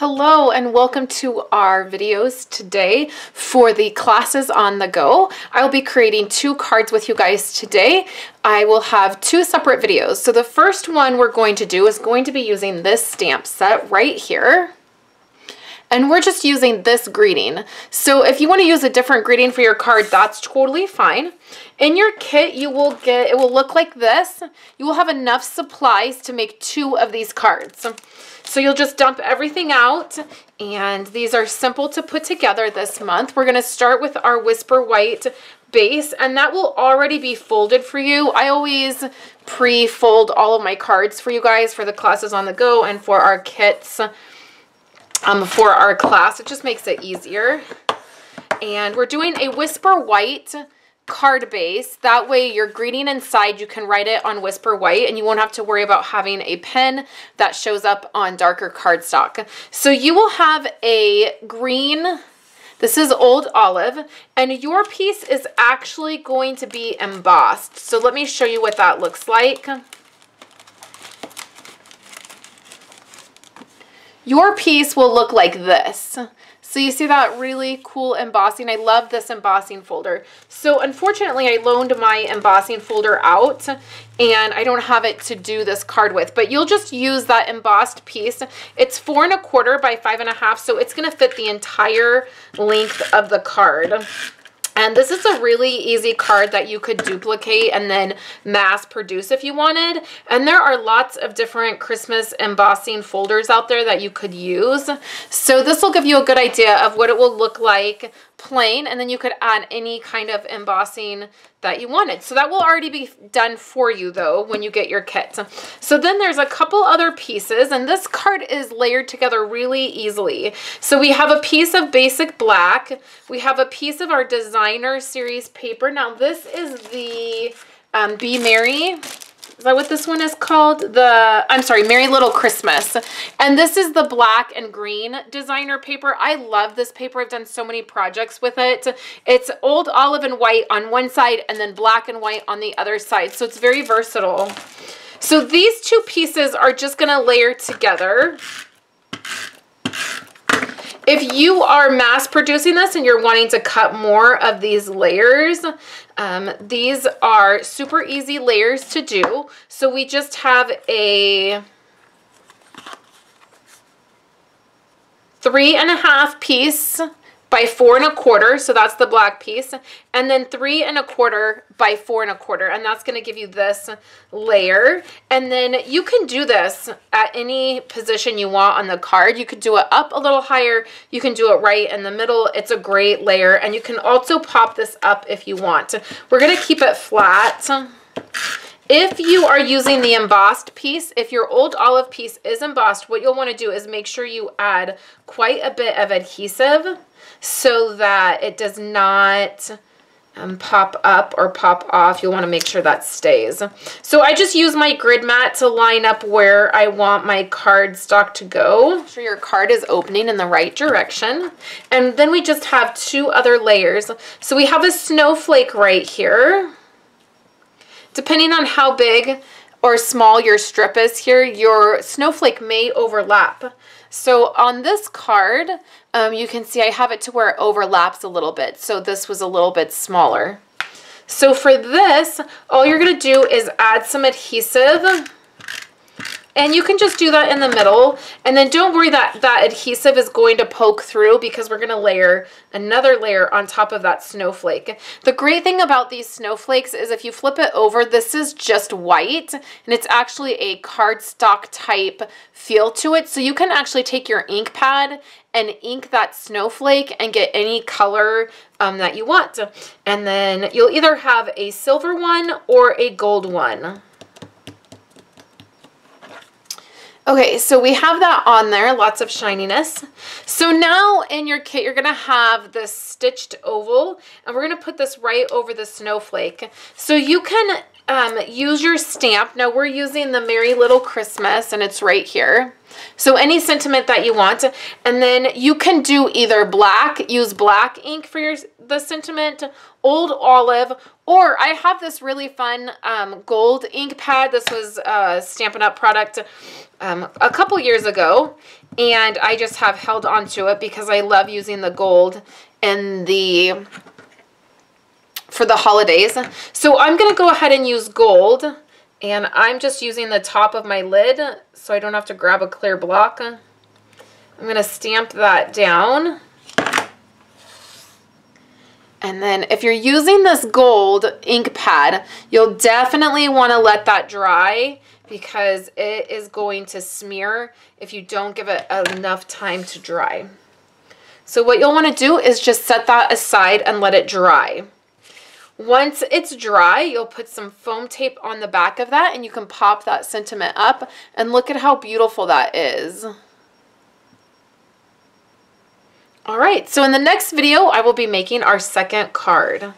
Hello and welcome to our videos today for the classes on the go. I will be creating two cards with you guys today. I will have two separate videos. So the first one we're going to do is going to be using this stamp set right here. And we're just using this greeting. So if you want to use a different greeting for your card, that's totally fine. In your kit, you will get, it will look like this. You will have enough supplies to make two of these cards. So you'll just dump everything out, and these are simple to put together this month. We're going to start with our Whisper White base, and that will already be folded for you. I always pre-fold all of my cards for you guys for the classes on the go and for our kits for our class. It just makes it easier. And we're doing a Whisper White card base. That way your greeting inside, you can write it on Whisper White and you won't have to worry about having a pen that shows up on darker cardstock. So you will have a green, this is Old Olive, and your piece is actually going to be embossed. So let me show you what that looks like. Your piece will look like this. So you see that really cool embossing? I love this embossing folder. So unfortunately, I loaned my embossing folder out and I don't have it to do this card with, but you'll just use that embossed piece. It's 4 1/4 by 5 1/2, so it's gonna fit the entire length of the card. And this is a really easy card that you could duplicate and then mass produce if you wanted. And there are lots of different Christmas embossing folders out there that you could use. So this will give you a good idea of what it will look like plain, and then you could add any kind of embossing that you wanted. So that will already be done for you though when you get your kit. So then there's a couple other pieces, and this card is layered together really easily. So we have a piece of basic black, we have a piece of our designer series paper. Now this is the Be Merry. Is that what this one is called? I'm sorry, Merry Little Christmas. And this is the black and green designer paper. I love this paper. I've done so many projects with it. It's Old Olive and White on one side and then black and white on the other side. So it's very versatile. So these two pieces are just gonna layer together. If you are mass producing this and you're wanting to cut more of these layers, these are super easy layers to do. So we just have a 3 1/2 piece by 4 1/4, so that's the black piece, and then 3 1/4 by 4 1/4, and that's going to give you this layer. And then you can do this at any position you want on the card. You could do it up a little higher, you can do it right in the middle. It's a great layer, and you can also pop this up if you want. We're going to keep it flat. If you are using the embossed piece, if your Old Olive piece is embossed, what you'll want to do is make sure you add quite a bit of adhesive so that it does not pop up or pop off. You'll want to make sure that stays. So I just use my grid mat to line up where I want my cardstock to go. Make sure your card is opening in the right direction. And then we just have two other layers. So we have a snowflake right here. Depending on how big or small your strip is here, your snowflake may overlap. So on this card, you can see I have it to where it overlaps a little bit. So this was a little bit smaller. So for this, all you're gonna do is add some adhesive. And you can just do that in the middle. And then don't worry that that adhesive is going to poke through, because we're going to layer another layer on top of that snowflake. The great thing about these snowflakes is if you flip it over, this is just white. And it's actually a cardstock type feel to it. So you can actually take your ink pad and ink that snowflake and get any color that you want. And then you'll either have a silver one or a gold one. Okay, so we have that on there, lots of shininess. So now in your kit, you're gonna have this stitched oval, and we're gonna put this right over the snowflake. So you can use your stamp. Now we're using the Merry Little Christmas, and it's right here. So any sentiment that you want, and then you can do either black, use black ink for the sentiment, old olive, or I have this really fun gold ink pad. This was a Stampin' Up! Product a couple years ago, and I just have held on to it because I love using the gold in for the holidays. So I'm going to go ahead and use gold, and I'm just using the top of my lid so I don't have to grab a clear block. I'm going to stamp that down. And then if you're using this gold ink pad, you'll definitely want to let that dry because it is going to smear if you don't give it enough time to dry. So what you'll want to do is just set that aside and let it dry. Once it's dry, you'll put some foam tape on the back of that, and you can pop that sentiment up, and look at how beautiful that is. All right, so in the next video, I will be making our second card.